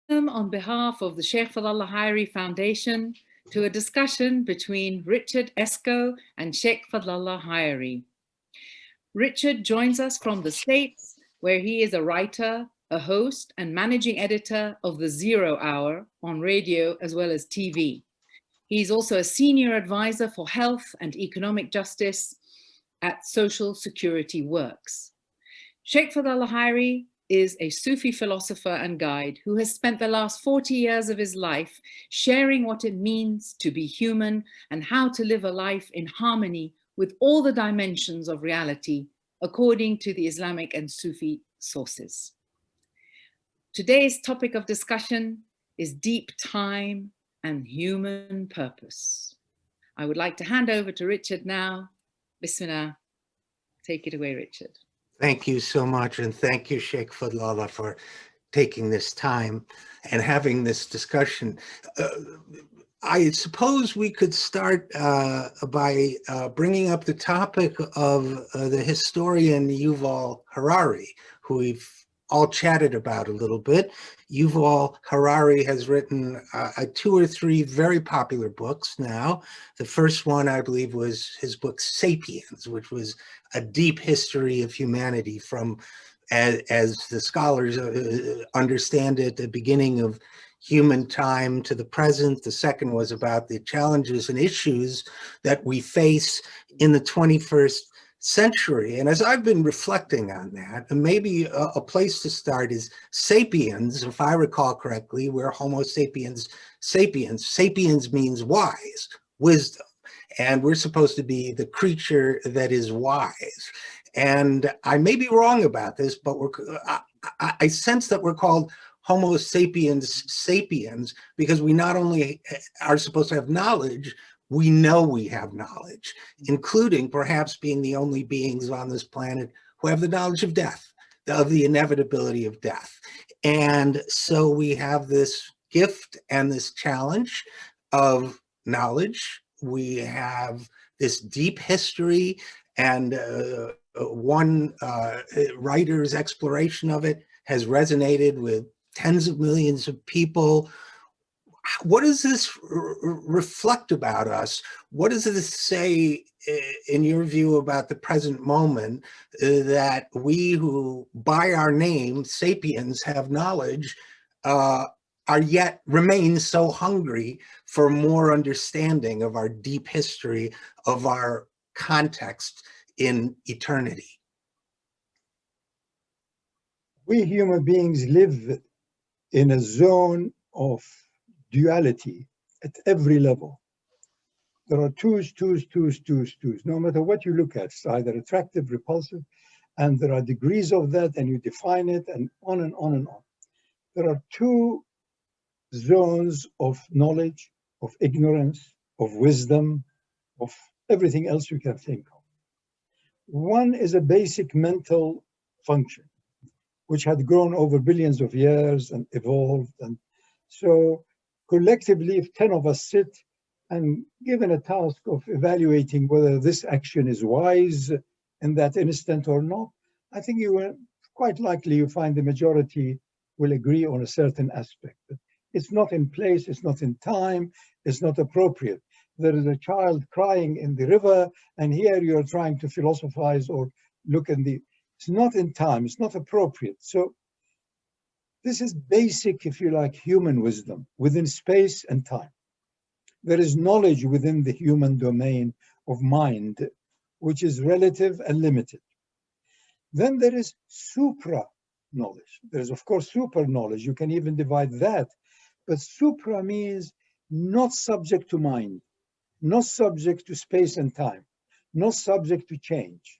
On behalf of the Shaykh Fadhlalla Haeri Foundation to a discussion between Richard Eskow and Shaykh Fadhlalla Haeri. Richard joins us from the States, where he is a writer, a host, and managing editor of The Zero Hour on radio as well as TV. He's also a senior advisor for health and economic justice at Social Security Works. Shaykh Fadhlalla Haeri is a Sufi philosopher and guide who has spent the last 40 years of his life sharing what it means to be human and how to live a life in harmony with all the dimensions of reality, according to the Islamic and Sufi sources. Today's topic of discussion is deep time and human purpose. I would like to hand over to Richard now. Bismillah. Take it away, Richard. Thank you so much, and thank you, Shaykh Fadhlalla, for taking this time and having this discussion. I suppose we could start by bringing up the topic of the historian Yuval Harari, who we've all chatted about a little bit. Yuval Harari has written 2 or 3 very popular books now. The first one, I believe, was his book Sapiens, which was a deep history of humanity from, as the scholars understand it, the beginning of human time to the present. The second was about the challenges and issues that we face in the 21st century. And as I've been reflecting on that, and maybe a place to start is Sapiens, if I recall correctly, we're Homo sapiens sapiens. Sapiens means wise, wisdom. And we're supposed to be the creature that is wise. And I may be wrong about this, but I sense that we're called Homo sapiens sapiens because we not only are supposed to have knowledge, we know we have knowledge, including perhaps being the only beings on this planet who have the knowledge of death, of the inevitability of death. And so we have this gift and this challenge of knowledge. We have this deep history, and one writer's exploration of it has resonated with tens of millions of people. What does this reflect about us? What does this say, in your view, about the present moment, that we who by our name, sapiens, have knowledge, are yet remain so hungry for more understanding of our deep history, of our context in eternity? We human beings live in a zone of duality at every level. There are twos. No matter what you look at, it's either attractive, repulsive, and there are degrees of that, and you define it, and on and on and on. There are 2 zones of knowledge, of ignorance, of wisdom, of everything else you can think of. One is a basic mental function, which had grown over billions of years and evolved. And so collectively, if 10 of us sit and given a task of evaluating whether this action is wise in that instant or not, I think you will quite likely you find the majority will agree on a certain aspect. But it's not in place, it's not in time, it's not appropriate. There is a child crying in the river, and here you're trying to philosophize or look in the, it's not in time, it's not appropriate. So this is basic, if you like, human wisdom within space and time. There is knowledge within the human domain of mind, which is relative and limited. Then there is supra knowledge. There is, of course, super knowledge. You can even divide that. But supra means not subject to mind, not subject to space and time, not subject to change.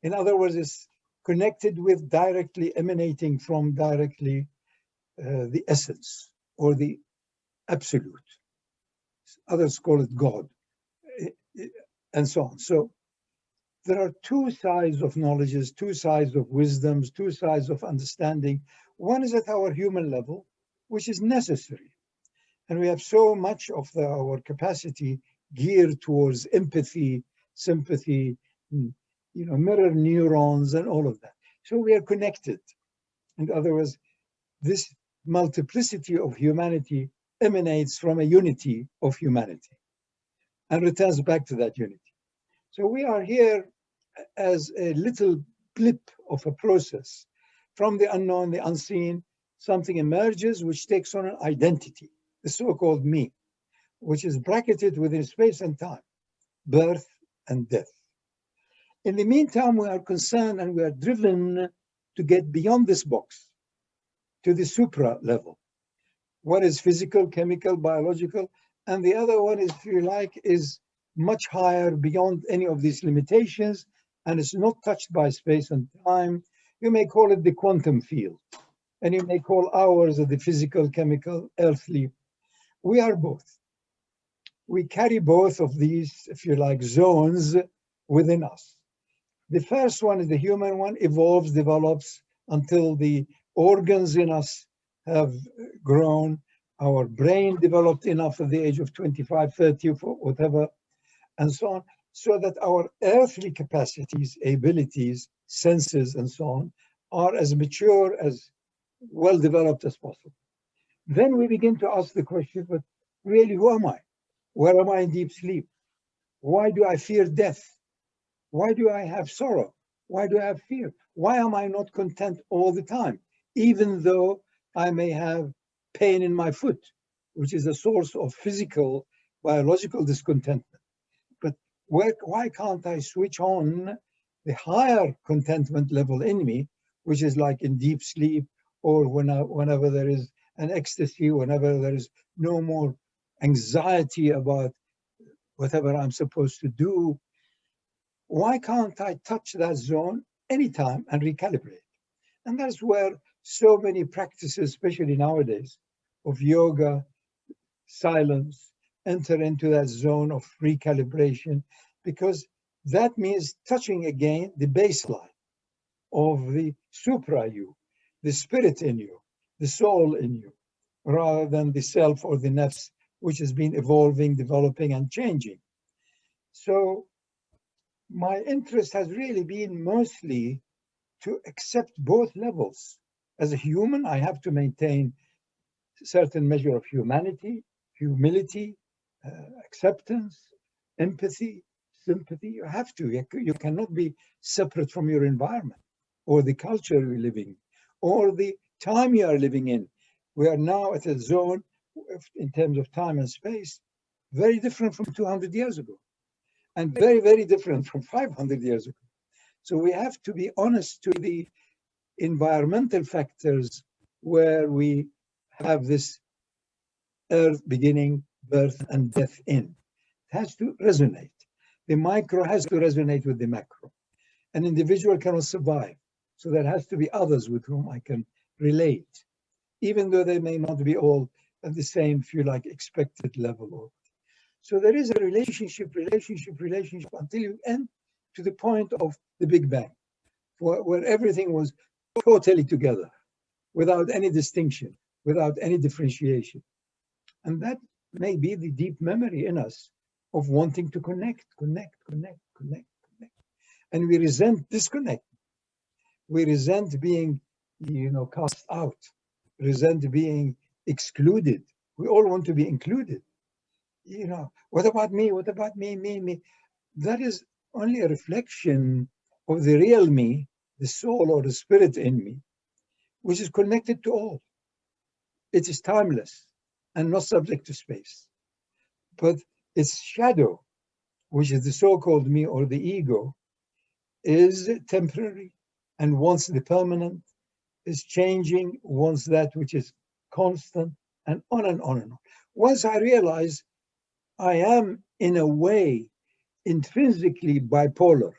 In other words, it's connected with, directly emanating from directly the essence or the absolute. Others call it God, and so on. So there are 2 sides of knowledges, 2 sides of wisdoms, 2 sides of understanding. One is at our human level, which is necessary. And we have so much of our capacity geared towards empathy, sympathy, mirror neurons and all of that. So we are connected. In other words, this multiplicity of humanity emanates from a unity of humanity and returns back to that unity. So we are here as a little blip of a process. From the unknown, the unseen, something emerges which takes on an identity, the so-called me, which is bracketed within space and time, birth and death. In the meantime, we are concerned and we are driven to get beyond this box, to the supra level. One is physical, chemical, biological, and the other one is, if you like, is much higher beyond any of these limitations, and it's not touched by space and time. You may call it the quantum field, and you may call ours the physical, chemical, earthly. We are both. We carry both of these, if you like, zones within us. The first one is the human one, evolves, develops until the organs in us have grown. Our brain developed enough at the age of 25, 30, whatever, and so on, so that our earthly capacities, abilities, senses, and so on, are as mature, as well developed as possible. Then we begin to ask the question, but really, who am I? Where am I in deep sleep? Why do I fear death? Why do I have sorrow? Why do I have fear? Why am I not content all the time, even though I may have pain in my foot, which is a source of physical, biological discontentment? But why can't I switch on the higher contentment level in me, which is like in deep sleep, or whenever there is an ecstasy, whenever there is no more anxiety about whatever I'm supposed to do? Why can't I touch that zone anytime and recalibrate? And that's where so many practices, especially nowadays, of yoga, silence, enter into that zone of recalibration, because that means touching again the baseline of the supra you, the spirit in you, the soul in you, rather than the self or the nafs, which has been evolving, developing, and changing. So my interest has really been mostly to accept both levels. As a human, I have to maintain a certain measure of humanity, humility, acceptance, empathy, sympathy. You have to. You cannot be separate from your environment or the culture you're living or the time you are living in. We are now at a zone, in terms of time and space, very different from 200 years ago, and very, very different from 500 years ago. So we have to be honest to the environmental factors where we have this earth beginning, birth, and death in. It has to resonate. The micro has to resonate with the macro. An individual cannot survive. So there has to be others with whom I can relate, even though they may not be all at the same, if you like, expected level. So there is a relationship until you end to the point of the Big Bang, where everything was totally together, without any distinction, without any differentiation. And that may be the deep memory in us of wanting to connect. And we resent disconnect. We resent being, cast out, resent being excluded. We all want to be included. What about me? What about me, me? That is only a reflection of the real me, the soul or the spirit in me, which is connected to all. It is timeless and not subject to space. But its shadow, which is the so-called me or the ego, is temporary and wants the permanent, is changing, wants that which is constant, and on and on and on. Once I realize I am, in a way, intrinsically bipolar.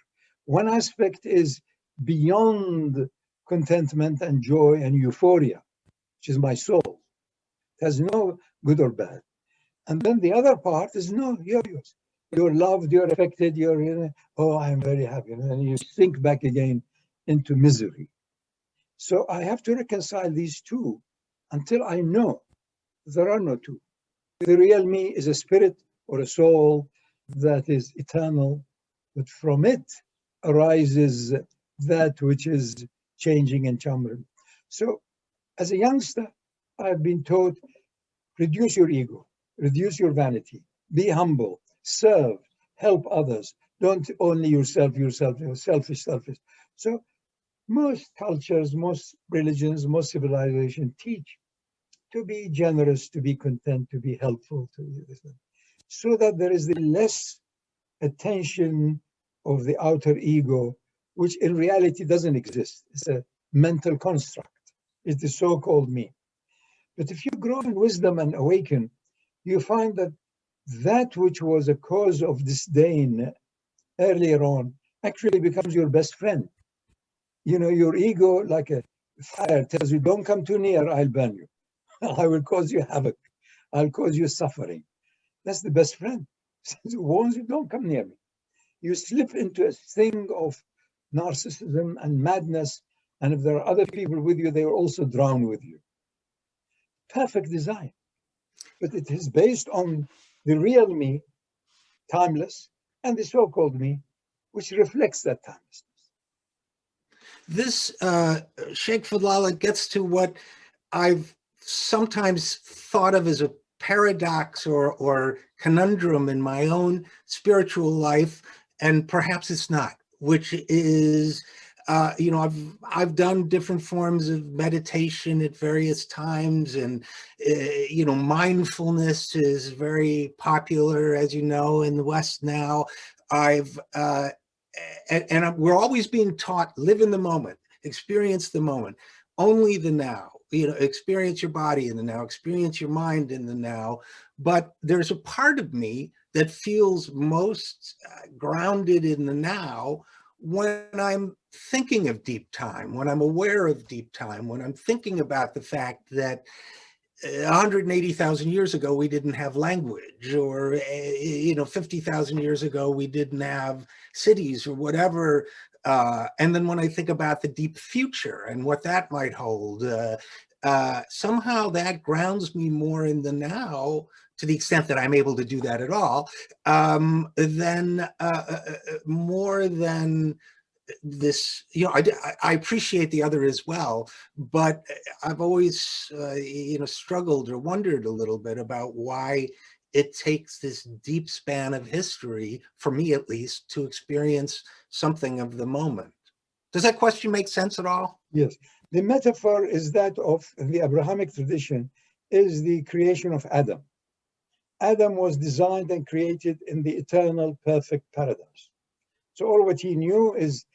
One aspect is beyond contentment and joy and euphoria, which is my soul. It has no good or bad. And then the other part is, no, you're yours. You're loved, you're affected, oh, I'm very happy. And then you sink back again into misery. So I have to reconcile these two until I know there are no two. The real me is a spirit or a soul that is eternal, but from it arises that which is changing and changing. So as a youngster, I've been taught, reduce your ego, reduce your vanity, be humble, serve, help others. Don't only yourself, selfish. So most cultures, most religions, most civilizations teach to be generous, to be content, to be helpful, so that there is the less attention of the outer ego, which in reality doesn't exist. It's a mental construct. It's the so-called me. But if you grow in wisdom and awaken, you find that that which was a cause of disdain earlier on actually becomes your best friend. You know, your ego, like a fire, tells you, don't come too near, I'll burn you. I will cause you havoc. I'll cause you suffering. That's the best friend. It warns you, don't come near me. You slip into a thing of narcissism and madness, and if there are other people with you, they will also drown with you. Perfect design. But it is based on the real me, timeless, and the so-called me, which reflects that timelessness. This, Shaykh Fadhlalla, gets to what I've sometimes thought of as a paradox or conundrum in my own spiritual life, and perhaps it's not, which is, you know, I've done different forms of meditation at various times, and you know, mindfulness is very popular, as you know, in the West now. And we're always being taught, live in the moment, experience the moment, only the now. You know, experience your body in the now, experience your mind in the now. But there's a part of me that feels most grounded in the now when I'm thinking of deep time, when I'm aware of deep time, when I'm thinking about the fact that 180,000 years ago, we didn't have language, or, you know, 50,000 years ago, we didn't have cities or whatever. And then when I think about the deep future and what that might hold, somehow that grounds me more in the now, to the extent that I'm able to do that at all, than more than this, you know, I appreciate the other as well, but I've always, you know, struggled or wondered a little bit about why it takes this deep span of history, for me at least, to experience something of the moment. Does that question make sense at all? Yes. The metaphor is that of the Abrahamic tradition, is the creation of Adam. Adam was designed and created in the eternal, perfect paradise. So all what he knew is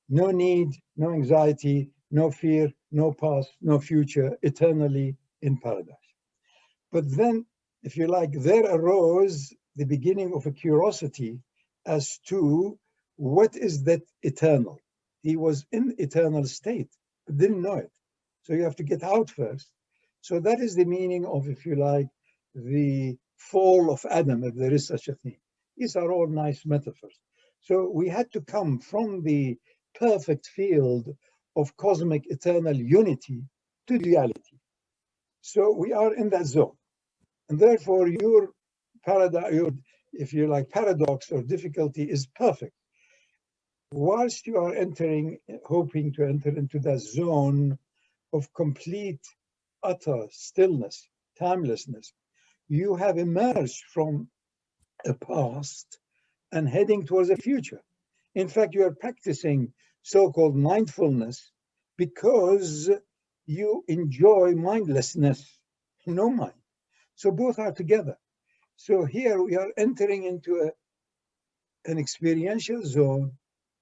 no need, no anxiety, no fear, no past, no future, eternally in paradise. But then, if you like, there arose the beginning of a curiosity as to what is that eternal. He was in eternal state, but didn't know it. So you have to get out first. So that is the meaning of, if you like, the fall of Adam, if there is such a thing. These are all nice metaphors. So we had to come from the perfect field of cosmic eternal unity to duality. So we are in that zone. And therefore your paradox, if you like, paradox or difficulty is perfect. Whilst you are hoping to enter into that zone of complete, utter stillness, timelessness, you have emerged from a past and heading towards a future. In fact, you are practicing so-called mindfulness because you enjoy mindlessness, no mind. So both are together. So here we are entering into an experiential zone,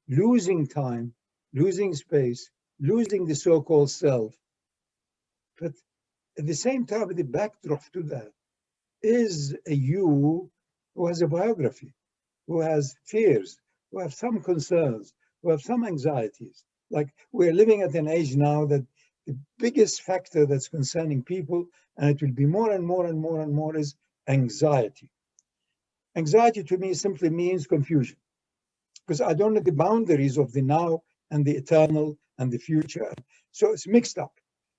losing time, losing space, losing the so-called self. But at the same time, the backdrop to that is a you who has a biography, who has fears, who have some concerns, who have some anxieties. Like we're living at an age now that the biggest factor that's concerning people, and it will be more and more and more and more, is anxiety. Anxiety to me simply means confusion, because I don't know the boundaries of the now and the eternal and the future. So it's mixed up.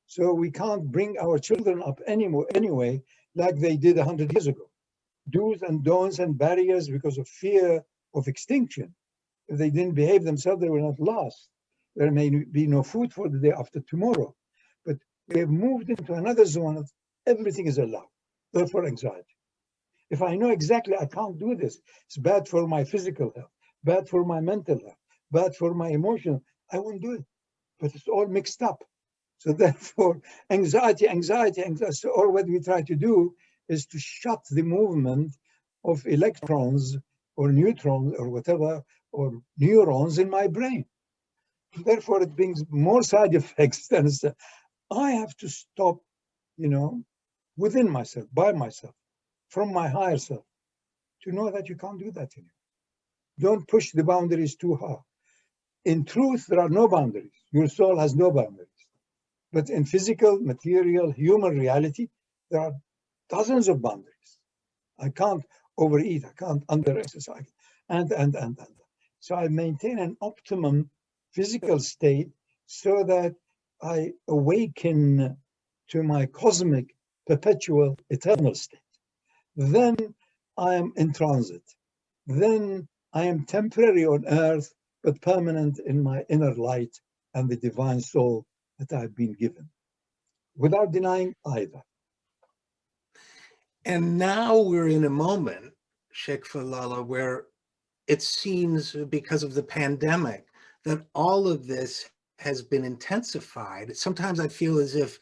So we can't bring our children up anyway, like they did 100 years ago. Do's and don'ts and barriers because of fear of extinction. If they didn't behave themselves, they will not last. There may be no food for the day after tomorrow. But We have moved into another zone of everything is allowed, therefore anxiety. If I know exactly I can't do this, it's bad for my physical health, bad for my mental health, bad for my emotional, I won't do it. But it's all mixed up. So therefore, anxiety. So all what we try to do is to shut the movement of electrons or neutrons or whatever, or neurons in my brain. Therefore, it brings more side effects than I have to stop, within myself, by myself, from my higher self, to know that you can't do that anymore. Don't push the boundaries too hard. In truth, there are no boundaries. Your soul has no boundaries. But in physical, material, human reality, there are dozens of boundaries. I can't overeat, I can't under-exercise, and. So I maintain an optimum physical state so that I awaken to my cosmic, perpetual, eternal state. Then I am in transit. Then I am temporary on earth, but permanent in my inner light and the divine soul that I've been given, without denying either. And now we're in a moment, Shaykh Fadhlalla, where it seems, because of the pandemic, that all of this has been intensified. Sometimes I feel as if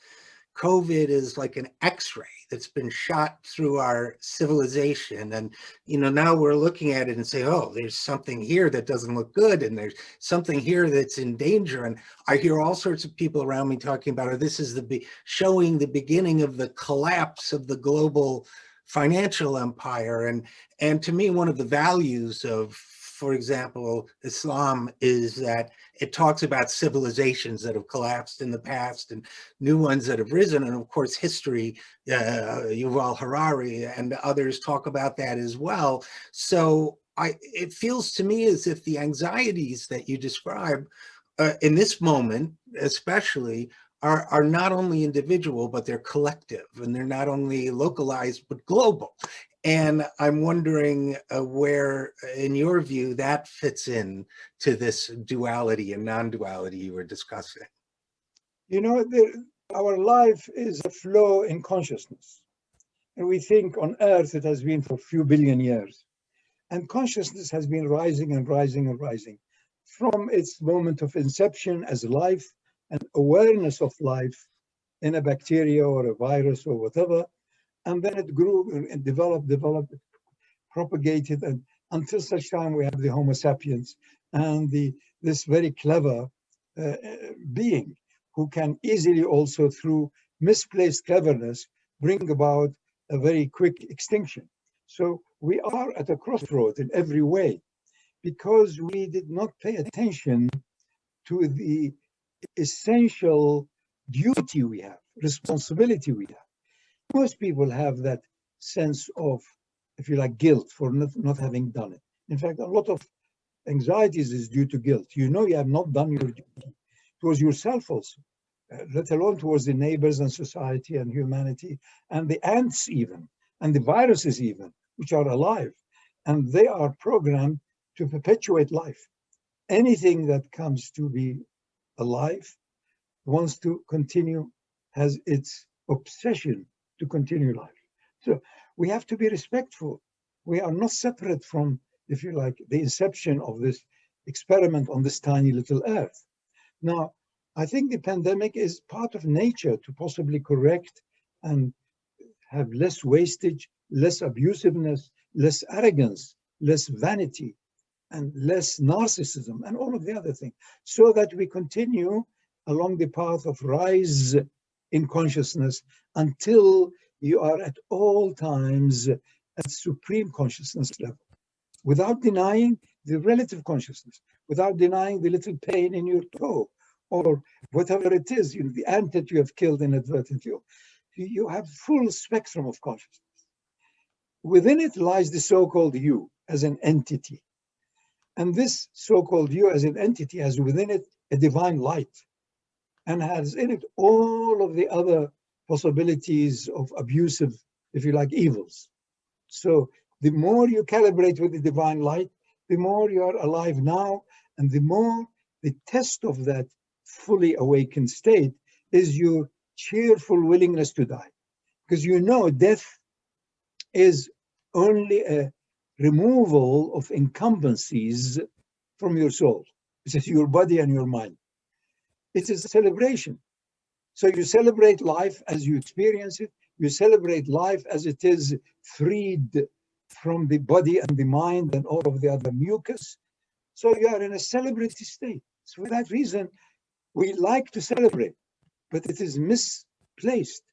COVID is like an X-ray that's been shot through our civilization. And, now we're looking at it and say, oh, there's something here that doesn't look good. And there's something here that's in danger. And I hear all sorts of people around me talking about, oh, this is showing the beginning of the collapse of the global financial empire. And to me, one of the values of, for example, Islam is that it talks about civilizations that have collapsed in the past and new ones that have risen. And of course, history, Yuval Harari and others talk about that as well. So it feels to me as if the anxieties that you describe in this moment, especially, are not only individual, but they're collective, and they're not only localized, but global. And I'm wondering where, in your view, that fits in to this duality and non-duality you were discussing. Our life is a flow in consciousness. And we think on Earth it has been for a few billion years. And consciousness has been rising and rising and rising from its moment of inception as life and awareness of life in a bacteria or a virus or whatever. And then it grew and developed, propagated, and until such time we have the Homo sapiens and this very clever being who can easily also, through misplaced cleverness, bring about a very quick extinction. So we are at a crossroad in every way because we did not pay attention to the essential duty we have, responsibility we have. Most people have that sense of, if you like, guilt for not having done it. In fact, a lot of anxieties is due to guilt. You have not done your duty towards yourself also, let alone towards the neighbors and society and humanity and the ants even, and the viruses even, which are alive. And they are programmed to perpetuate life. Anything that comes to be alive wants to continue, has its obsession to continue life. So we have to be respectful. We are not separate from, if you like, the inception of this experiment on this tiny little earth. Now, I think the pandemic is part of nature to possibly correct and have less wastage, less abusiveness, less arrogance, less vanity, and less narcissism, and all of the other things, so that we continue along the path of rise in consciousness until you are at all times at supreme consciousness level, without denying the relative consciousness, without denying the little pain in your toe, or whatever it is, the ant that you have killed inadvertently. You have full spectrum of consciousness. Within it lies the so-called you as an entity. And this so-called you as an entity has within it a divine light and has in it all of the other possibilities of abusive, if you like, evils. So the more you calibrate with the divine light, the more you are alive now, and the more the test of that fully awakened state is your cheerful willingness to die. Because you know death is only a removal of incumbencies from your soul. This is your body and your mind. It is a celebration. So you celebrate life as you experience it. You celebrate life as it is freed from the body and the mind and all of the other mucus. So you are in a celebratory state. So for that reason, we like to celebrate, but it is misplaced.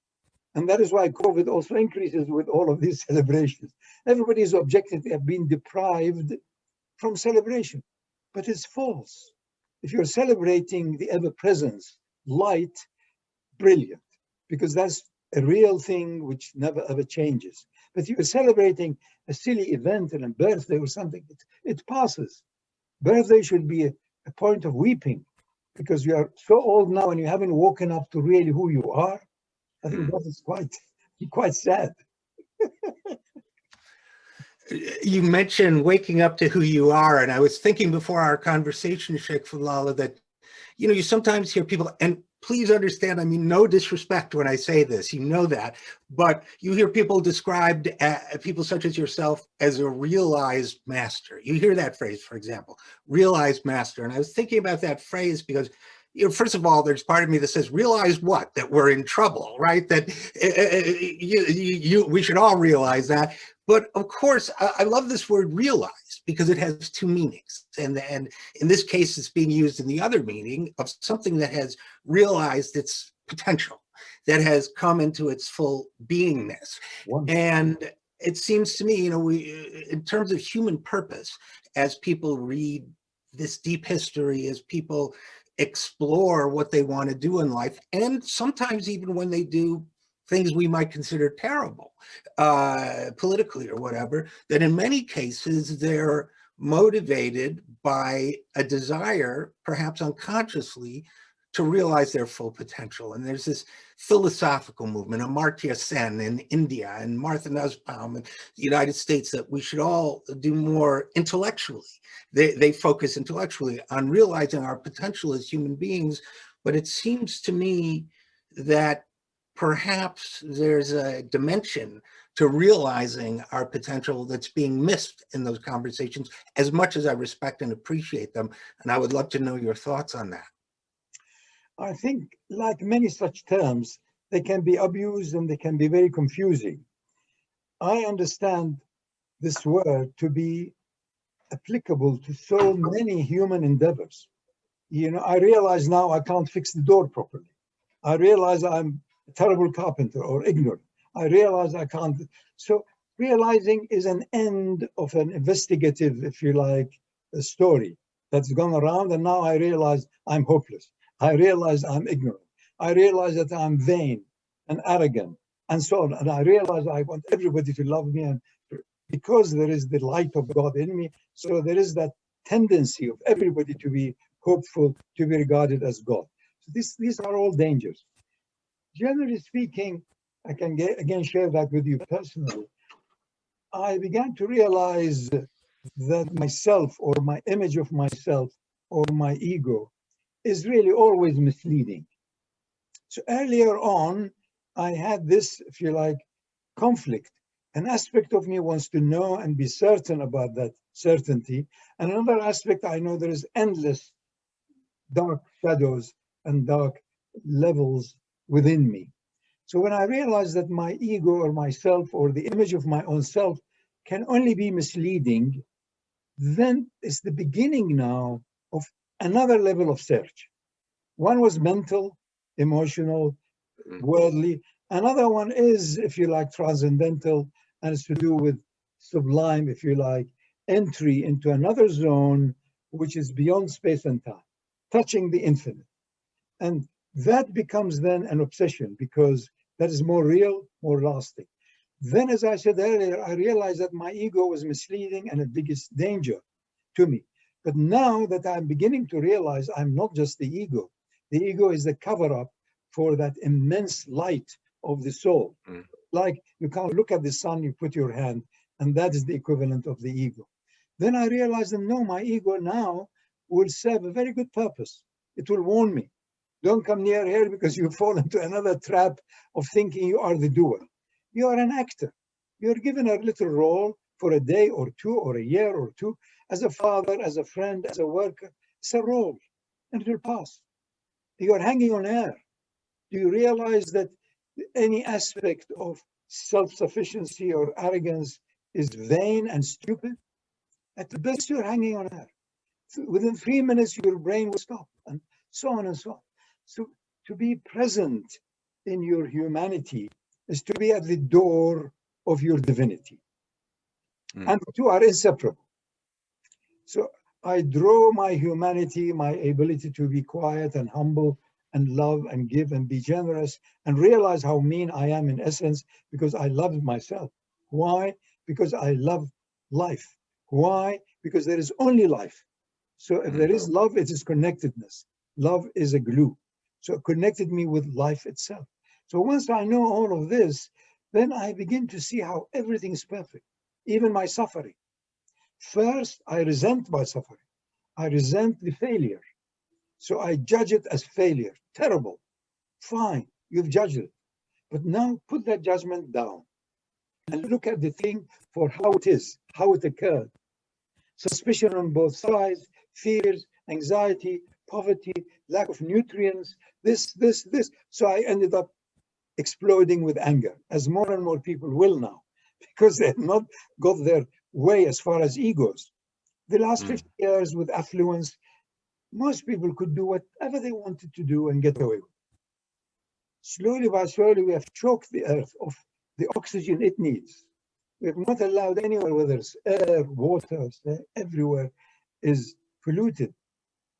And that is why COVID also increases with all of these celebrations. Everybody is objecting they have been deprived from celebration, but it's false. If you're celebrating the ever-presence, light, brilliant, because that's a real thing which never ever changes. But you're celebrating a silly event and a birthday or something, it passes. Birthday should be a point of weeping, because you are so old now and you haven't woken up to really who you are. I think that is quite sad. You mentioned waking up to who you are, and I was thinking before our conversation, Shaykh Fadhlalla, that you sometimes hear people, and please understand, I mean no disrespect when I say this, you know that, but you hear people described, people such as yourself, as a realized master. You hear that phrase, for example, realized master, and I was thinking about that phrase because first of all, there's part of me that says, realize what? That we're in trouble, right? That we should all realize that. But of course, I love this word realize because it has two meanings. And in this case, it's being used in the other meaning of something that has realized its potential, that has come into its full beingness. Wow. And it seems to me, in terms of human purpose, as people read this deep history, as people explore what they want to do in life, and sometimes even when they do things we might consider terrible, politically or whatever, that in many cases they're motivated by a desire, perhaps unconsciously, to realize their full potential. And there's this philosophical movement, Amartya Sen in India and Martha Nussbaum in the United States, that we should all do more intellectually. They focus intellectually on realizing our potential as human beings. But it seems to me that perhaps there's a dimension to realizing our potential that's being missed in those conversations, as much as I respect and appreciate them. And I would love to know your thoughts on that. I think, like many such terms, they can be abused and they can be very confusing. I understand this word to be applicable to so many human endeavors. I realize now I can't fix the door properly. I realize I'm a terrible carpenter or ignorant. I realize I can't. So realizing is an end of an investigative, if you like, a story that's gone around, and now I realize I'm hopeless. I realize I'm ignorant. I realize that I'm vain and arrogant and so on. And I realize I want everybody to love me, and because there is the light of God in me, so there is that tendency of everybody to be hopeful, to be regarded as God. So these are all dangers. Generally speaking, I can again share that with you personally. I began to realize that myself, or my image of myself, or my ego, is really always misleading. So earlier on, I had this, if you like, conflict. An aspect of me wants to know and be certain about that certainty. And another aspect, I know there is endless dark shadows and dark levels within me. So when I realized that my ego or myself or the image of my own self can only be misleading, then it's the beginning now of another level of search. One was mental, emotional, worldly. Another one is, if you like, transcendental, and it's to do with sublime, if you like, entry into another zone which is beyond space and time, touching the infinite. And that becomes then an obsession, because that is more real, more lasting. Then, as I said earlier, I realized that my ego was misleading and a biggest danger to me. But now that I'm beginning to realize I'm not just the ego is the cover-up for that immense light of the soul. Like you can't look at the sun, you put your hand, and that is the equivalent of the ego. Then I realized that no, my ego now will serve a very good purpose. It will warn me. Don't come near here because you fall into another trap of thinking you are the doer. You are an actor. You're given a little role for a day or two or a year or two as a father, as a friend, as a worker. It's a role and it will pass. You are hanging on air. Do you realize that any aspect of self-sufficiency or arrogance is vain and stupid? At the best, you're hanging on air. Within 3 minutes, your brain will stop, and so on and so on. So to be present in your humanity is to be at the door of your divinity. And the two are inseparable. So I draw my humanity, my ability to be quiet and humble and love and give and be generous and realize how mean I am in essence because I love myself. Why? Because I love life. Why? Because there is only life. So if there is love, it is connectedness. Love is a glue. So it connected me with life itself. So once I know all of this, then I begin to see how everything is perfect, even my suffering. First, I resent my suffering. I resent the failure. So I judge it as failure. Terrible. Fine, you've judged it. But now put that judgment down and look at the thing for how it is, how it occurred. Suspicion on both sides, fears, anxiety, poverty, lack of nutrients, this. So I ended up exploding with anger, as more and more people will now, because they have not got their way as far as egos. The last 50 years with affluence, most people could do whatever they wanted to do and get away with it. Slowly by slowly, we have choked the earth of the oxygen it needs. We have not allowed anywhere, whether it's air, water, everywhere is polluted.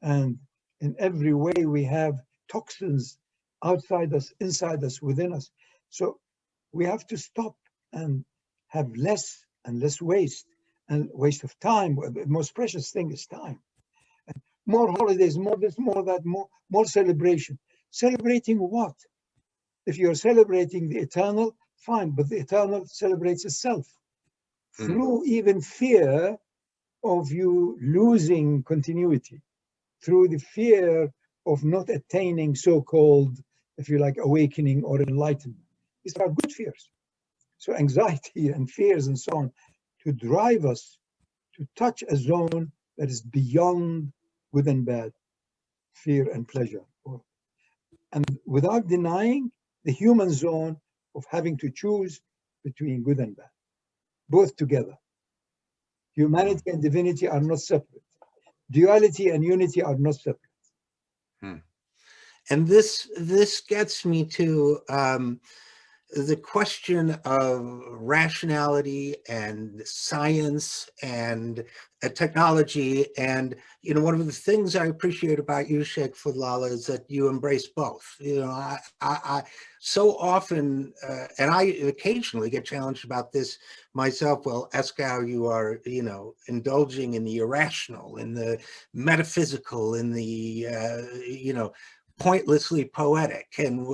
And in every way, we have toxins outside us, inside us, within us. So we have to stop and have less and less waste and waste of time. The most precious thing is time. And more holidays, more this, more that, more celebration. Celebrating what? If you're celebrating the eternal, fine, but the eternal celebrates itself. Through even fear of you losing continuity, through the fear of not attaining so-called, if you like, awakening or enlightenment. These are good fears. So anxiety and fears and so on, to drive us to touch a zone that is beyond good and bad, fear and pleasure. And without denying the human zone of having to choose between good and bad, both together. Humanity and divinity are not separate. Duality and unity are not separate. And this gets me to the question of rationality and science and technology. And, you know, one of the things I appreciate about you, Shaykh Fadhlalla, is that you embrace both. You know, I so often, and I occasionally get challenged about this myself. Well, Eskow, you are, you know, indulging in the irrational, in the metaphysical, in the, you know, pointlessly poetic, and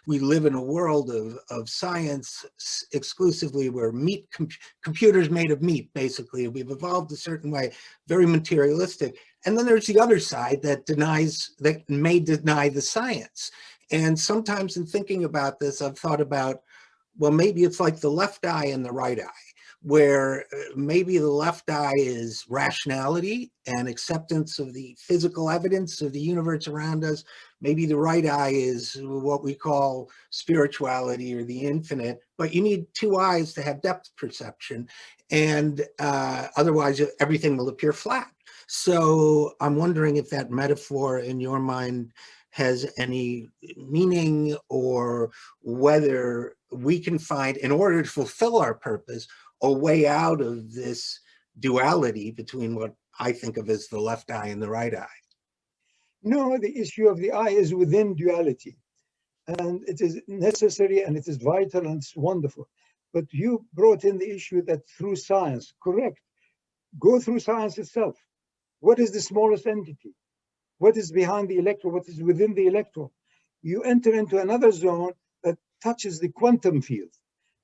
we live in a world of science exclusively, where computers made of meat, basically. We've evolved a certain way, very materialistic. And then there's the other side that may deny the science. And sometimes in thinking about this, I've thought about, well, maybe it's like the left eye and the right eye, where maybe the left eye is rationality and acceptance of the physical evidence of the universe around us. Maybe the right eye is what we call spirituality or the infinite, but you need two eyes to have depth perception, and otherwise everything will appear flat. So I'm wondering if that metaphor in your mind has any meaning, or whether we can find, in order to fulfill our purpose, a way out of this duality between what I think of as the left eye and the right eye. No, the issue of the eye is within duality, and it is necessary and it is vital and it's wonderful. But you brought in the issue that through science, correct, go through science itself. What is the smallest entity? What is behind the electron? What is within the electron? You enter into another zone that touches the quantum field.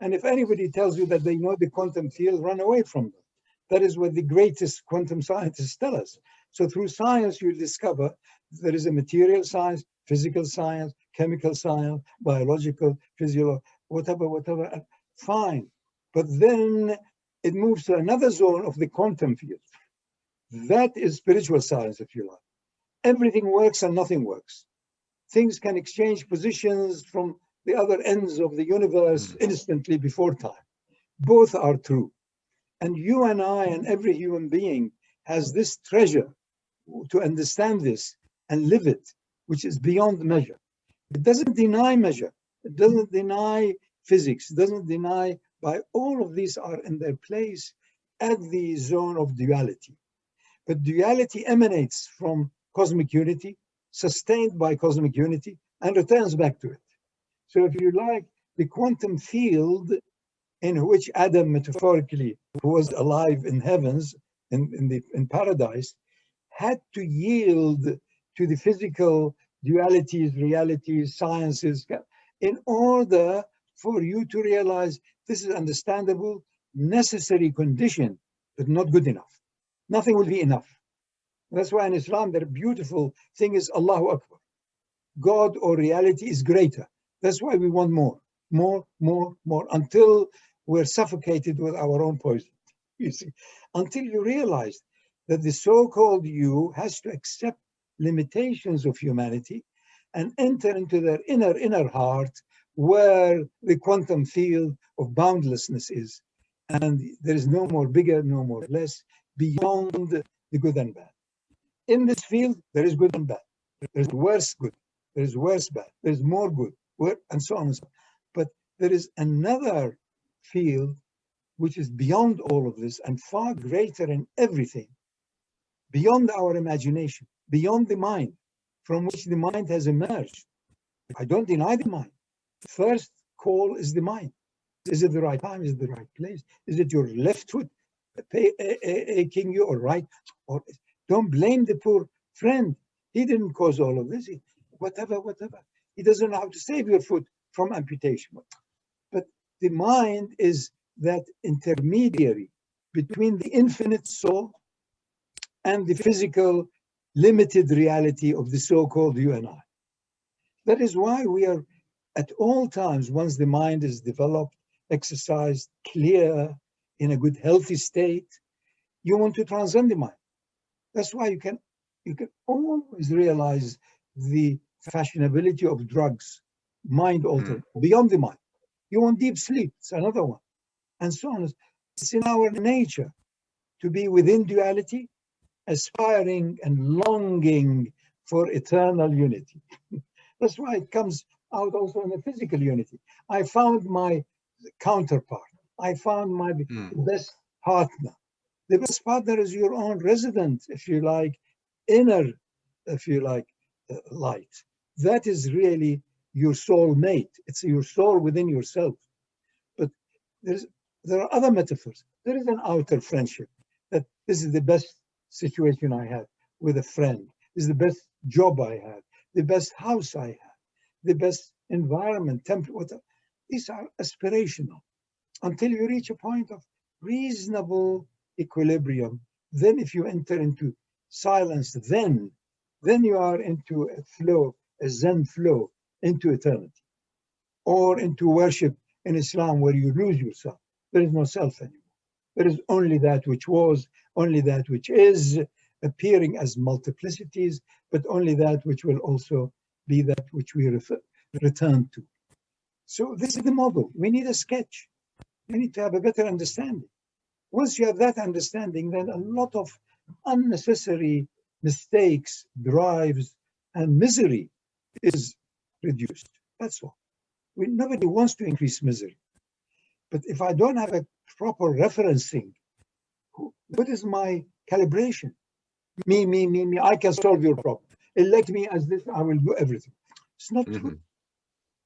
And if anybody tells you that they know the quantum field, run away from them. That is what the greatest quantum scientists tell us. So through science, you discover there is a material science, physical science, chemical science, biological, physiological, whatever, and fine. But then it moves to another zone of the quantum field. That is spiritual science, if you like. Everything works and nothing works. Things can exchange positions from the other ends of the universe instantly before time. Both are true. And you and I and every human being has this treasure to understand this and live it, which is beyond measure. It doesn't deny measure. It doesn't deny physics. It doesn't deny, by all of these are in their place at the zone of duality. But duality emanates from cosmic unity, sustained by cosmic unity, and returns back to it. So if you like, the quantum field in which Adam, metaphorically, who was alive in heavens, in paradise, had to yield to the physical dualities, realities, sciences, in order for you to realize this is understandable, necessary condition, but not good enough. Nothing will be enough. That's why in Islam, the beautiful thing is Allahu Akbar. God or reality is greater. That's why we want more, until we're suffocated with our own poison. You see, until you realize that the so-called you has to accept limitations of humanity and enter into their inner heart, where the quantum field of boundlessness is. And there is no more bigger, no more less, beyond the good and bad. In this field, there is good and bad. There's worse good. There's worse bad. There's more good, and so on and so on. But there is another field which is beyond all of this and far greater in everything, beyond our imagination, beyond the mind, from which the mind has emerged. I don't deny the mind. First call is the mind. Is it the right time? Is it the right place? Is it your left foot aching you, or right? Or don't blame the poor friend. He didn't cause all of this. Whatever. He doesn't know how to save your foot from amputation. But the mind is that intermediary between the infinite soul and the physical limited reality of the so-called you and I. That is why we are at all times, once the mind is developed, exercised, clear, in a good healthy state, you want to transcend the mind. That's why you can always realize the fashionability of drugs, mind altering, beyond the mind. You want deep sleep, it's another one, and so on. It's in our nature to be within duality, aspiring and longing for eternal unity. That's why it comes out also in the physical unity. I found my counterpart. I found my best partner. The best partner is your own resident, if you like, inner, if you like, light. That is really your soul mate. It's your soul within yourself. But there are other metaphors. There is an outer friendship, that this is the best situation I had with a friend. This is the best job I had, the best house I had, the best environment, temple, whatever. These are aspirational until you reach a point of reasonable equilibrium. Then if you enter into silence, then you are into a flow, a Zen flow into eternity, or into worship in Islam, where you lose yourself. There is no self anymore. There is only that which was, only that which is, appearing as multiplicities, but only that which will also be that which we return to. So this is the model. We need a sketch. We need to have a better understanding. Once you have that understanding, then a lot of unnecessary mistakes, drives, and misery is reduced. That's all. Nobody wants to increase misery. But if I don't have a proper referencing, what is my calibration? Me, I can solve your problem. Elect me as this, I will do everything. It's not true.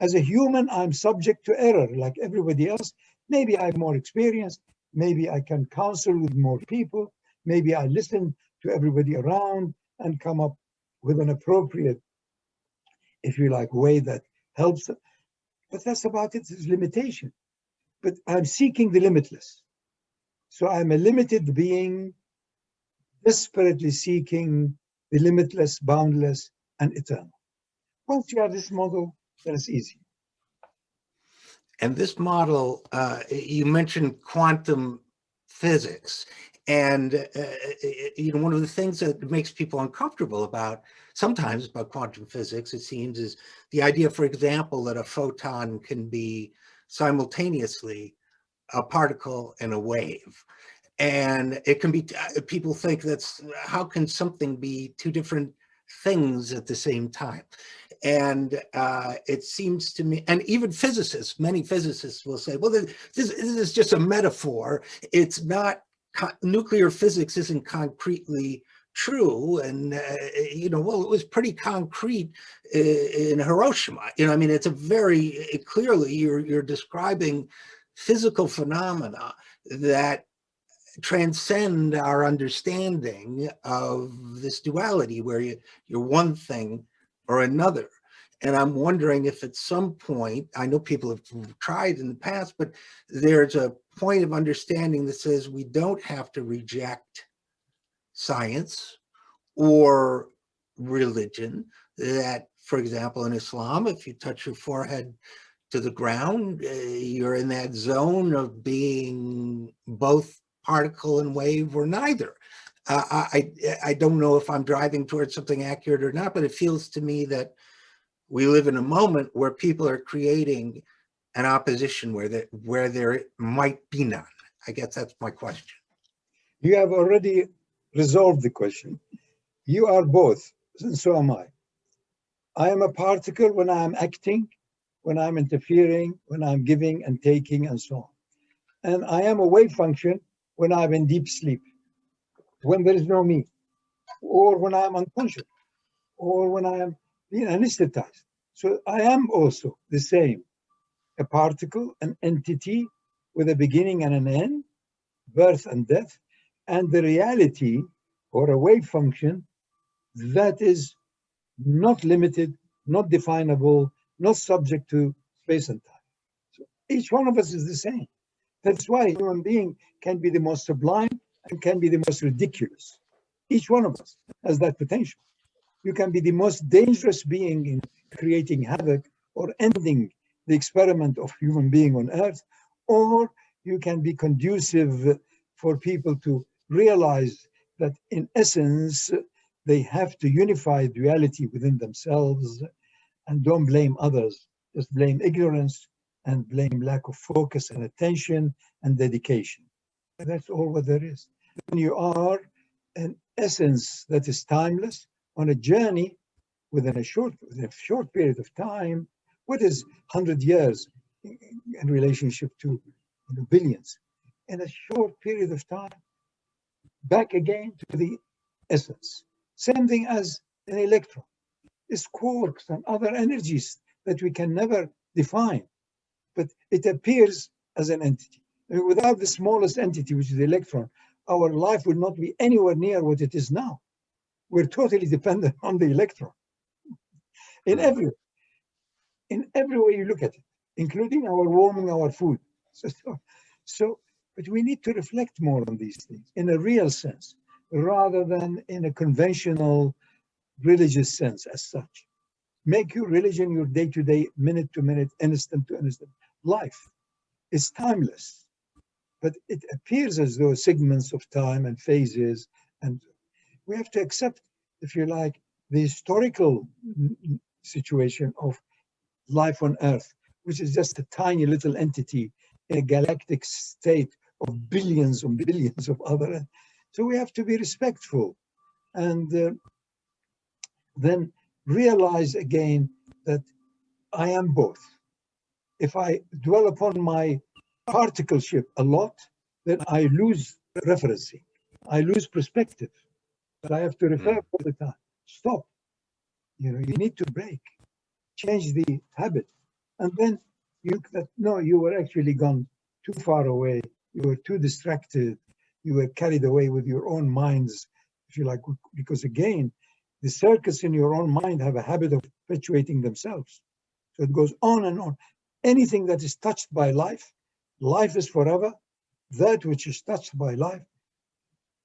As a human, I'm subject to error like everybody else. Maybe I'm more experienced. Maybe I can counsel with more people. Maybe I listen to everybody around and come up with an appropriate, if you like, way that helps. But that's about it, it's limitation. But I'm seeking the limitless. So I'm a limited being, desperately seeking the limitless, boundless, and eternal. Once you have this model, then it's easy. And this model, you mentioned quantum physics. And one of the things that makes people uncomfortable sometimes about quantum physics, it seems, is the idea, for example, that a photon can be simultaneously a particle and a wave. And it can be, people think how can something be two different things at the same time? And it seems to me, and even physicists, many physicists will say, well, this is just a metaphor. It's not, nuclear physics isn't concretely true. And, well, it was pretty concrete in Hiroshima. I mean, it's a very, clearly you're describing physical phenomena that transcend our understanding of this duality where you're one thing or another. And I'm wondering if at some point, I know people have tried in the past, but there's a point of understanding that says we don't have to reject science or religion. That, for example, in Islam, if you touch your forehead to the ground, you're in that zone of being both particle and wave or neither. I don't know if I'm driving towards something accurate or not, but it feels to me that we live in a moment where people are creating an opposition where there might be none. I guess that's my question. You have already resolved the question. You are both, and so am I. I am a particle when I am acting, when I'm interfering, when I'm giving and taking and so on. And I am a wave function when I'm in deep sleep, when there is no me, or when I'm unconscious, or when I am being anesthetized. So I am also the same, a particle, an entity with a beginning and an end, birth and death, and the reality or a wave function that is not limited, not definable, not subject to space and time. So each one of us is the same. That's why a human being can be the most sublime and can be the most ridiculous. Each one of us has that potential. You can be the most dangerous being in creating havoc or ending the experiment of human being on Earth, or you can be conducive for people to realize that in essence, they have to unify duality within themselves and don't blame others, just blame ignorance and blame lack of focus and attention and dedication. And that's all what there is. When you are an essence that is timeless on a journey within a short period of time, what is 100 years in relationship to billions? In a short period of time, back again to the essence. Same thing as an electron. It's quarks and other energies that we can never define, but it appears as an entity. Without the smallest entity, which is the electron, our life would not be anywhere near what it is now. We're totally dependent on the electron in every way you look at it, including our warming our food. But we need to reflect more on these things in a real sense, rather than in a conventional religious sense as such. Make your religion your day-to-day, minute-to-minute, instant-to-instant life. It's timeless, but it appears as though segments of time and phases, and we have to accept, if you like, the historical situation of life on Earth, which is just a tiny little entity in a galactic state of billions and billions of other. So we have to be respectful and then realize again that I am both. If I dwell upon my particleship a lot, then I lose referencing. I lose perspective. But I have to refer all the time. Stop. You need to break. Change the habit. And then you were actually gone too far away. You were too distracted. You were carried away with your own minds, if you like, because again, the circuits in your own mind have a habit of perpetuating themselves. So it goes on and on. Anything that is touched by life, life is forever. That which is touched by life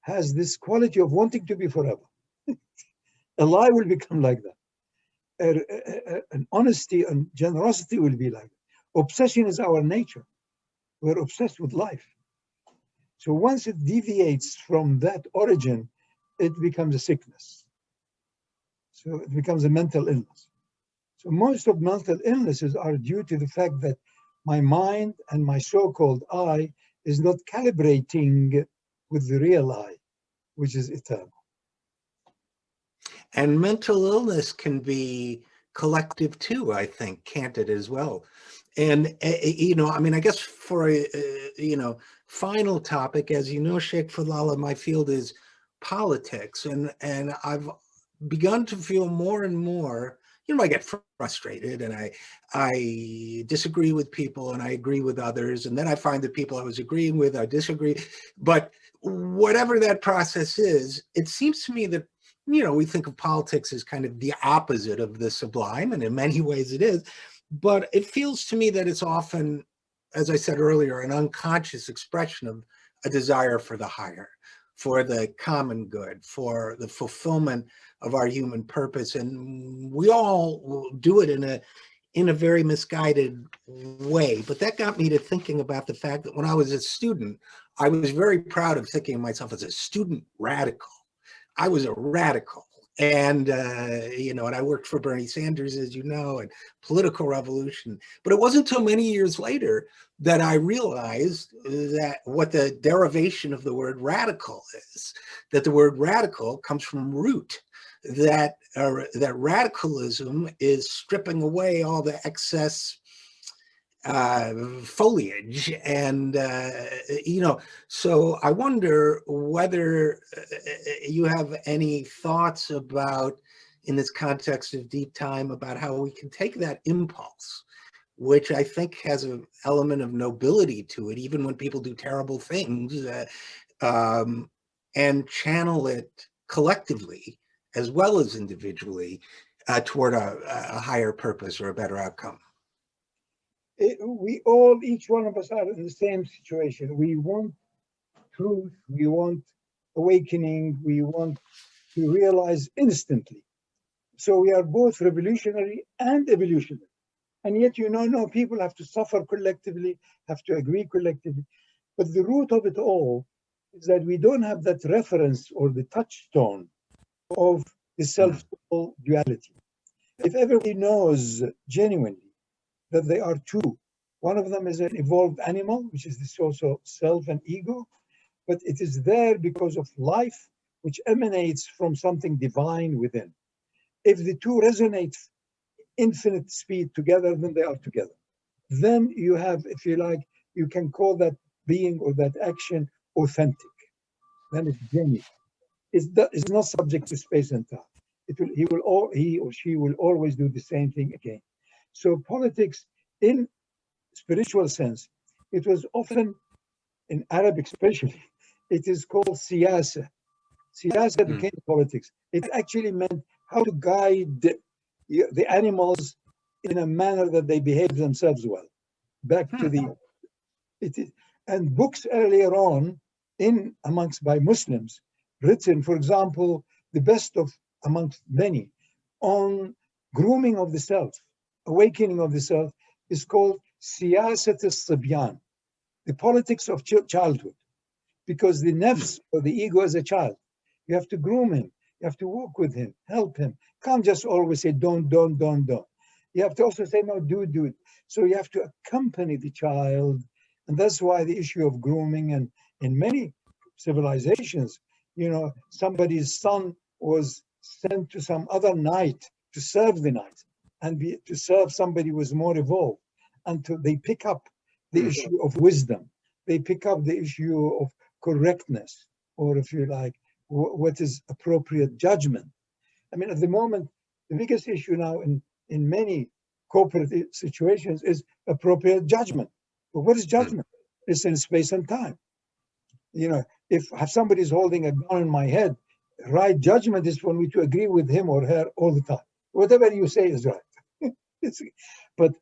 has this quality of wanting to be forever. A lie will become like that. an honesty and generosity will be like. Obsession is our nature. We're obsessed with life. So once it deviates from that origin, it becomes a sickness. So it becomes a mental illness. So most of mental illnesses are due to the fact that my mind and my so-called I is not calibrating with the real I, which is eternal. And mental illness can be collective too, I think, can't it as well? And, you know, I mean, I guess for a, you know, final topic, as you know, Shaykh Fadhlalla, my field is politics. And I've begun to feel more and more, you know, I get frustrated and I disagree with people and I agree with others. And then I find the people I was agreeing with, I disagree. But whatever that process is, it seems to me that, you know, we think of politics as kind of the opposite of the sublime, and in many ways it is. But it feels to me that it's often, as I said earlier, an unconscious expression of a desire for the higher, for the common good, for the fulfillment of our human purpose. And we all do it in a very misguided way. But that got me to thinking about the fact that when I was a student, I was very proud of thinking of myself as a student radical. I was a radical. And, you know, and I worked for Bernie Sanders, as you know, and political revolution. But it wasn't until many years later that I realized that what the derivation of the word radical is, that the word radical comes from root, that radicalism is stripping away all the excess foliage. And, you know, so I wonder whether you have any thoughts about, in this context of deep time, about how we can take that impulse, which I think has an element of nobility to it, even when people do terrible things, and channel it collectively as well as individually toward a higher purpose or a better outcome. We all, each one of us are in the same situation. We want truth, we want awakening, we want to realize instantly. So we are both revolutionary and evolutionary. And yet, you know, no, people have to suffer collectively, have to agree collectively. But the root of it all is that we don't have that reference or the touchstone of the self-soul duality. If everybody knows genuinely that they are two. One of them is an evolved animal, which is this also self and ego, but it is there because of life, which emanates from something divine within. If the two resonate infinite speed together, then they are together. Then you have, if you like, you can call that being or that action authentic. Then it's genuine. It's not subject to space and time. He or she will always do the same thing again. So politics, in spiritual sense, it was often, in Arabic especially, it is called siyasa. Siyasa became politics. It actually meant how to guide the animals in a manner that they behave themselves well. Back to and books earlier on, by Muslims, written, for example, the best of amongst many, on grooming of the self, awakening of the self, is called siyasat al-sibyan, the politics of childhood. Because the nafs, or the ego, is a child. You have to groom him. You have to walk with him, help him. Can't just always say, don't. You have to also say, no, do it. So you have to accompany the child. And that's why the issue of grooming, and in many civilizations, you know, somebody's son was sent to some other knight to serve the knight, and to serve somebody who was more evolved. And they pick up the issue of wisdom. They pick up the issue of correctness, or if you like, what is appropriate judgment. I mean, at the moment, the biggest issue now in many corporate situations is appropriate judgment. But what is judgment? It's in space and time. You know, if somebody's holding a gun in my head, right judgment is for me to agree with him or her all the time. Whatever you say is right. But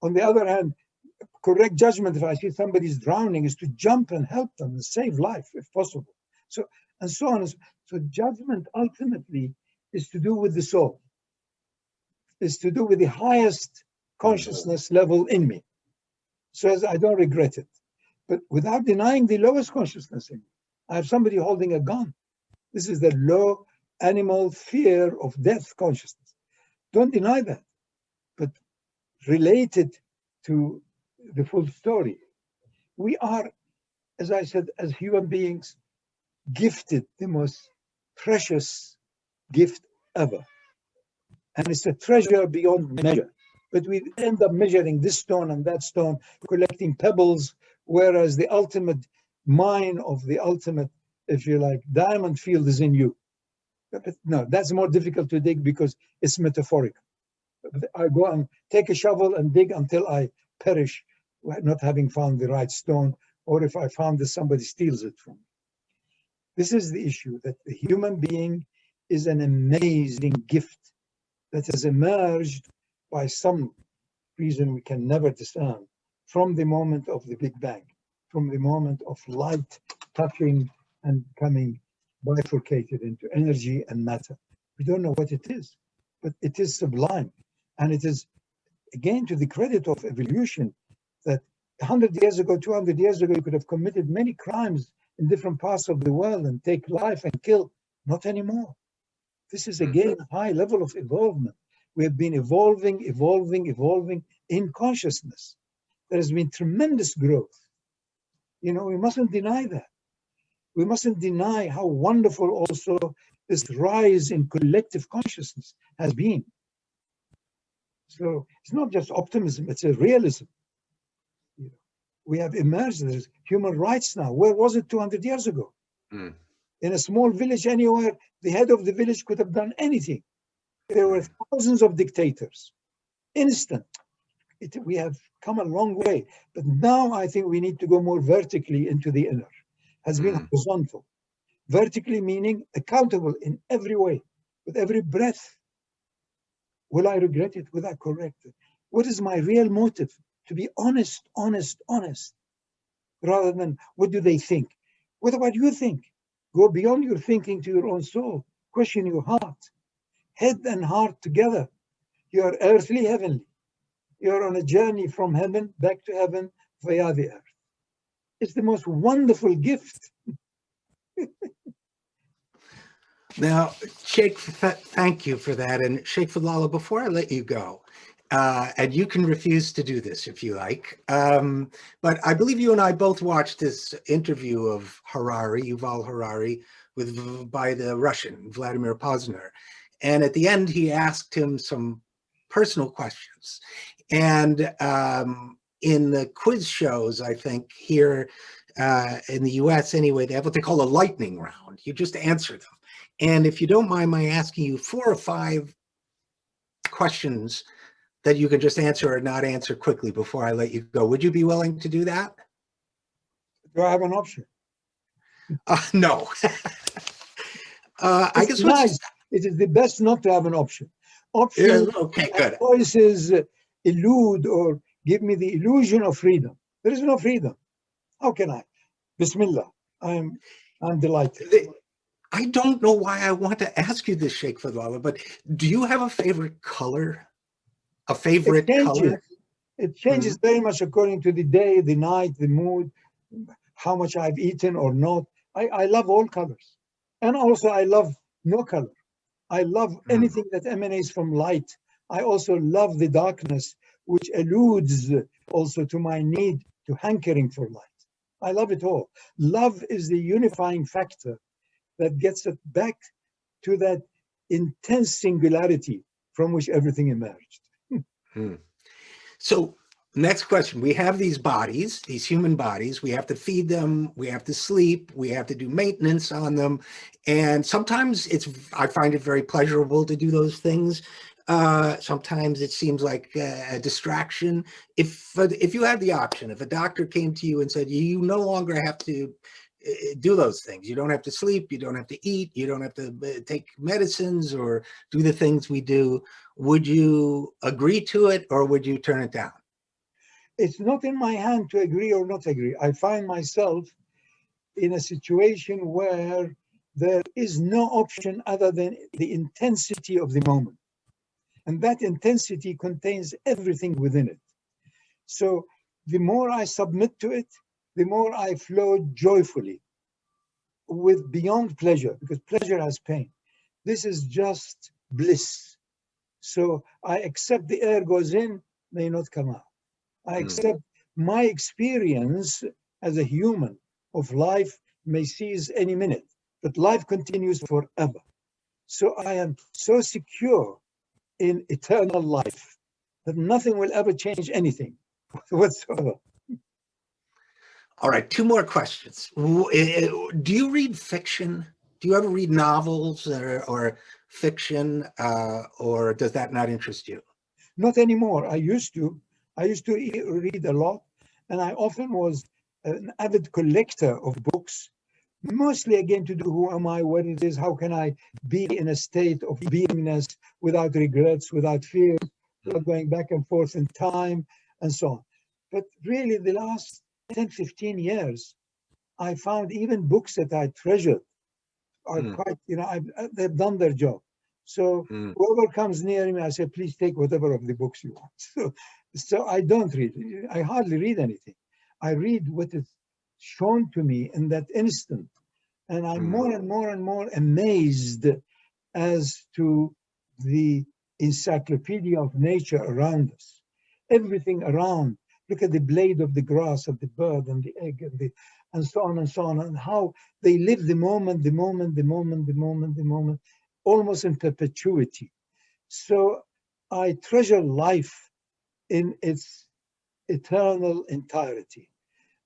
on the other hand, correct judgment, if I see somebody's drowning, is to jump and help them and save life if possible. So, and so on. So judgment ultimately is to do with the soul. is to do with the highest consciousness level in me, so as I don't regret it. But without denying the lowest consciousness in me. I have somebody holding a gun. This is the low animal fear of death consciousness. Don't deny that, but relate it to the full story. We are, as I said, as human beings, gifted the most precious gift ever. And it's a treasure beyond measure. But we end up measuring this stone and that stone, collecting pebbles, whereas the ultimate mine of the ultimate, if you like, diamond field is in you. But no, that's more difficult to dig because it's metaphorical. I go and take a shovel and dig until I perish, not having found the right stone, or if I found that somebody steals it from me. This is the issue, that the human being is an amazing gift that has emerged by some reason we can never discern from the moment of the Big Bang, from the moment of light touching and becoming bifurcated into energy and matter. We don't know what it is, but it is sublime. And it is, again, to the credit of evolution, that 100 years ago, 200 years ago, you could have committed many crimes in different parts of the world and take life and kill. Not anymore. This is, again, a high level of evolvement. We have been evolving in consciousness. There has been tremendous growth. You know, we mustn't deny that. We mustn't deny how wonderful also this rise in collective consciousness has been. So it's not just optimism, it's a realism. You know, we have emerged, there's human rights now. Where was it 200 years ago? In a small village anywhere, the head of the village could have done anything. There were thousands of dictators. Instant. We have come a long way. But now I think we need to go more vertically into the inner. Has been horizontal. Vertically meaning accountable in every way, with every breath. Will I regret it? Will I correct it? What is my real motive? To be honest, rather than what do they think? What about you think? Go beyond your thinking to your own soul. Question your heart. Head and heart together. You are earthly, heavenly. You are on a journey from heaven back to heaven via the earth. It's the most wonderful gift. Now, Shaykh, thank you for that. And Shaykh Fadhlalla, before I let you go, and you can refuse to do this if you like, but I believe you and I both watched this interview of Harari, Yuval Harari, by the Russian, Vladimir Pozner. And at the end, he asked him some personal questions. And in the quiz shows, I think, here in the US anyway, they have what they call a lightning round. You just answer them. And if you don't mind my asking you 4 or 5 questions that you can just answer or not answer quickly before I let you go, would you be willing to do that? Do I have an option? No. I guess nice. It is the best not to have an option. Options, okay, good. Choices elude or give me the illusion of freedom. There is no freedom. How can I? Bismillah. I'm delighted. I don't know why I want to ask you this, Shaykh Fadhlalla, but do you have a favorite color? A favorite color? It changes very much according to the day, the night, the mood, how much I've eaten or not. I love all colors. And also I love no color. I love anything that emanates from light. I also love the darkness, which alludes also to my need to hankering for light. I love it all. Love is the unifying factor that gets it back to that intense singularity from which everything emerged. So next question, we have these bodies, these human bodies, we have to feed them, we have to sleep, we have to do maintenance on them. And sometimes I find it very pleasurable to do those things. Sometimes it seems like a distraction. If you had the option, if a doctor came to you and said, you no longer have to do those things, you don't have to sleep, you don't have to eat, you don't have to take medicines or do the things we do, would you agree to it or would you turn it down? It's not in my hand to agree or not agree. I find myself in a situation where there is no option other than the intensity of the moment. And that intensity contains everything within it. So the more I submit to it, the more I flow joyfully with beyond pleasure, because pleasure has pain. This is just bliss. So I accept the air goes in, may not come out. I accept my experience as a human of life may cease any minute, but life continues forever. So I am so secure in eternal life that nothing will ever change anything whatsoever. All right, two more questions. Do you read fiction? Do you ever read novels or fiction, or does that not interest you? Not anymore. I used to. I used to read a lot, and I often was an avid collector of books, mostly again to do who am I, what it is, how can I be in a state of beingness without regrets, without fear, without going back and forth in time, and so on. But really, the last 10, 15 years, I found even books that I treasured are quite, they've done their job. So whoever comes near me, I say, please take whatever of the books you want. So I don't read. I hardly read anything. I read what is shown to me in that instant. And I'm more and more and more amazed as to the encyclopedia of nature around us. Everything around. Look at the blade of the grass, of the bird and the egg and so on and so on, and how they live the moment, the moment, the moment, the moment, the moment, almost in perpetuity. So I treasure life in its eternal entirety.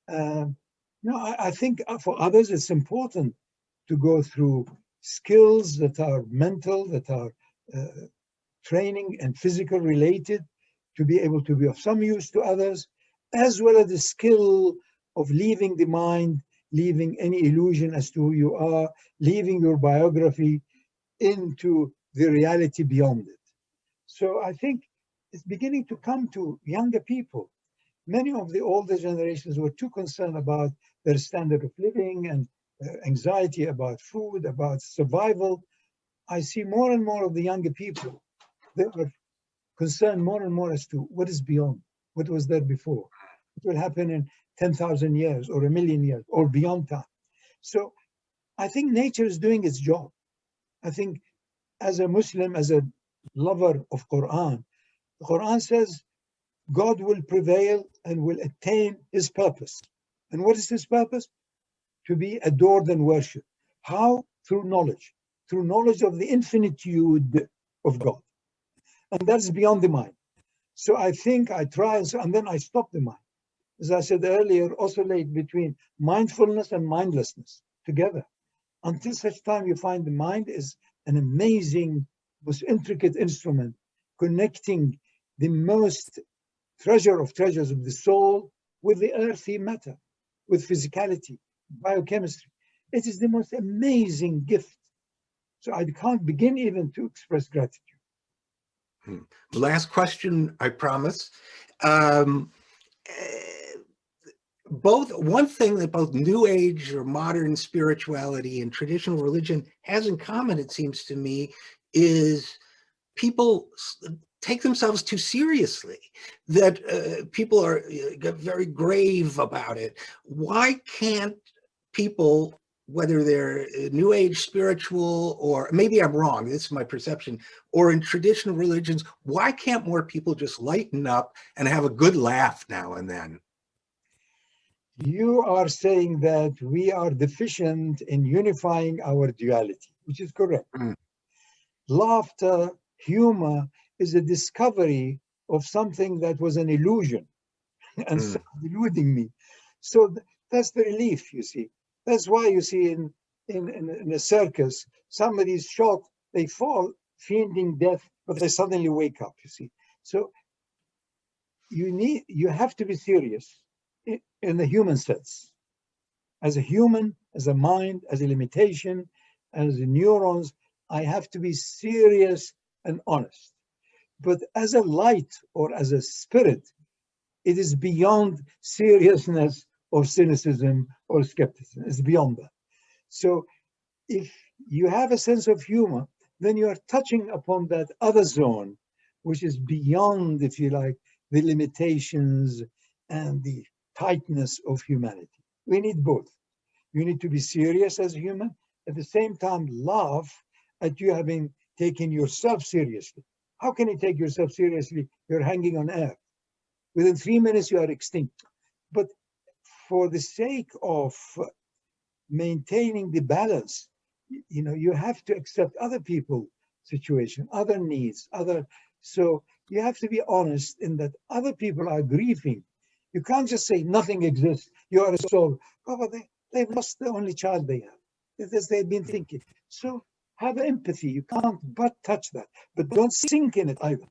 I think for others it's important to go through skills that are mental, that are training and physical related, to be able to be of some use to others, as well as the skill of leaving the mind, leaving any illusion as to who you are, leaving your biography into the reality beyond it. So I think it's beginning to come to younger people. Many of the older generations were too concerned about their standard of living and anxiety about food, about survival. I see more and more of the younger people that are concerned more and more as to what is beyond, what was there before, what will happen in 10,000 years or 1,000,000 years or beyond time. So I think nature is doing its job. I think as a Muslim, as a lover of Quran, the Quran says God will prevail and will attain his purpose. And what is his purpose? To be adored and worshipped. How? Through knowledge of the infinitude of God. And that's beyond the mind. So I think I try, and then I stop the mind. As I said earlier, oscillate between mindfulness and mindlessness together, until such time you find the mind is an amazing, most intricate instrument connecting the most treasure of treasures of the soul with the earthy matter, with physicality, biochemistry. It is the most amazing gift. So I can't begin even to express gratitude. Last question, I promise. One thing that both New Age or modern spirituality and traditional religion has in common, it seems to me, is people take themselves too seriously, that people get very grave about it. Why can't people, whether they're New Age spiritual, or maybe I'm wrong, this is my perception, or in traditional religions, why can't more people just lighten up and have a good laugh now and then? You are saying that we are deficient in unifying our duality, which is correct. Laughter, humor is a discovery of something that was an illusion and so deluding me. So that's the relief, you see. That's why you see in a circus, somebody's shot, they fall, fiending death, but they suddenly wake up, you see. So you have to be serious in the human sense. As a human, as a mind, as a limitation, as a neurons, I have to be serious and honest. But as a light or as a spirit, it is beyond seriousness or cynicism or skepticism. It's beyond that. So if you have a sense of humor, then you are touching upon that other zone which is beyond, if you like, the limitations and the tightness of humanity. We need both. You need to be serious as a human, at the same time laugh at you having taken yourself seriously. How can you take yourself seriously? You're hanging on air. Within 3 minutes, you are extinct. But for the sake of maintaining the balance, you have to accept other people's situation, other needs, so you have to be honest in that other people are grieving. You can't just say nothing exists, you are a soul. Oh, but they've lost the only child they have. As they've been thinking. So have empathy. You can't but touch that, but don't sink in it either.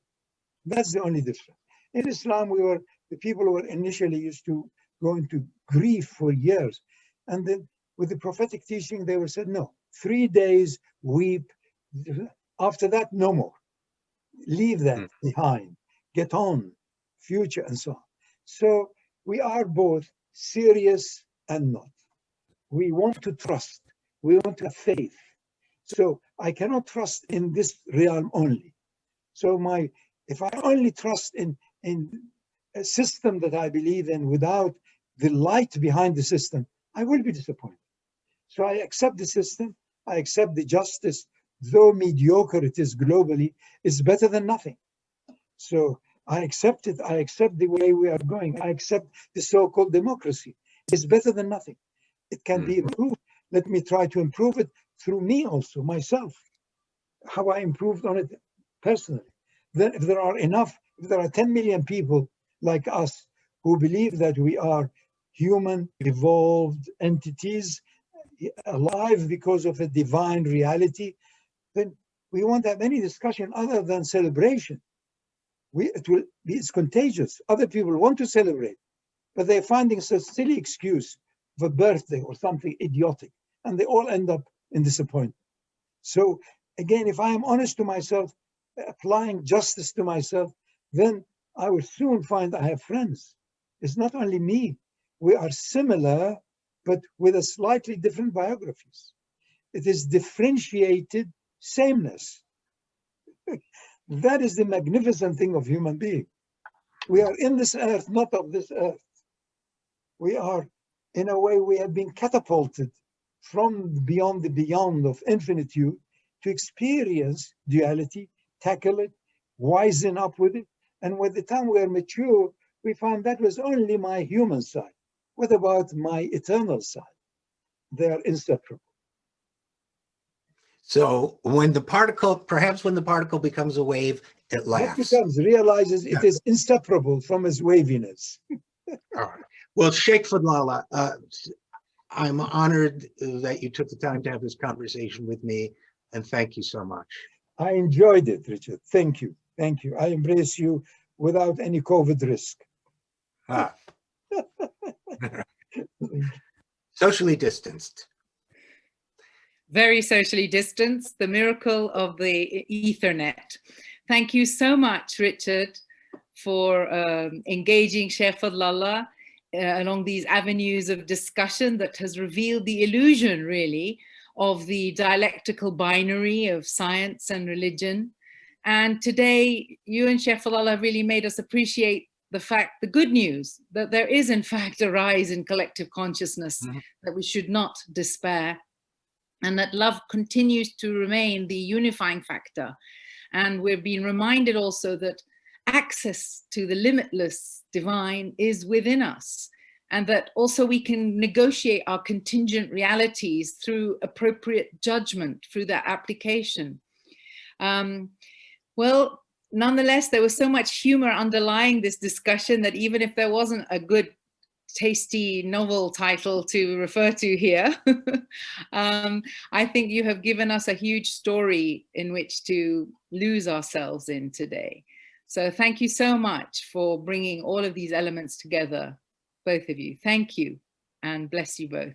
That's the only difference. In Islam, the people were initially used to go into grief for years. And then with the prophetic teaching, they were said, no, 3 days, weep. After that, no more. Leave that behind. Get on, future, and so on. So we are both serious and not. We want to trust. We want to have faith. So I cannot trust in this realm only. So if I only trust in a system that I believe in without the light behind the system, I will be disappointed. So I accept the system. I accept the justice, though mediocre it is globally, is better than nothing. So I accept it. I accept the way we are going. I accept the so-called democracy. It's better than nothing. It can be improved. Let me try to improve it through me also, myself. How I improved on it personally. Then if there are 10 million people like us who believe that we are human, evolved entities, alive because of a divine reality, then we won't have any discussion other than celebration. It's contagious. Other people want to celebrate, but they're finding such silly excuse of a birthday or something idiotic, and they all end up in disappointment. So again, if I am honest to myself, applying justice to myself, then I will soon find I have friends. It's not only me. We are similar, but with a slightly different biographies. It is differentiated sameness. That is the magnificent thing of human being. We are in this earth, not of this earth. We are, in a way, we have been catapulted from beyond the beyond of infinitude to experience duality, tackle it, wisen up with it. And by the time we are mature, we find that was only my human side. What about my eternal side? They are inseparable. So perhaps when the particle becomes a wave, it laughs. Realizes it is inseparable from its waviness. All right. Well, Shaykh Fadhlalla, I'm honored that you took the time to have this conversation with me, and thank you so much. I enjoyed it, Richard. Thank you. Thank you. I embrace you without any COVID risk. Socially distanced. Very socially distanced, the miracle of the Ethernet. Thank you so much, Richard, for engaging Shaykh Fadhlalla along these avenues of discussion that has revealed the illusion, really, of the dialectical binary of science and religion. And today, you and Shaykh Fadhlalla really made us appreciate the good news, that there is in fact a rise in collective consciousness, that we should not despair, and that love continues to remain the unifying factor. And we've been reminded also that access to the limitless divine is within us, and that also we can negotiate our contingent realities through appropriate judgment, through that application. Well, nonetheless, there was so much humor underlying this discussion that even if there wasn't a good, tasty novel title to refer to here, I think you have given us a huge story in which to lose ourselves in today. So thank you so much for bringing all of these elements together, both of you. Thank you, and bless you both.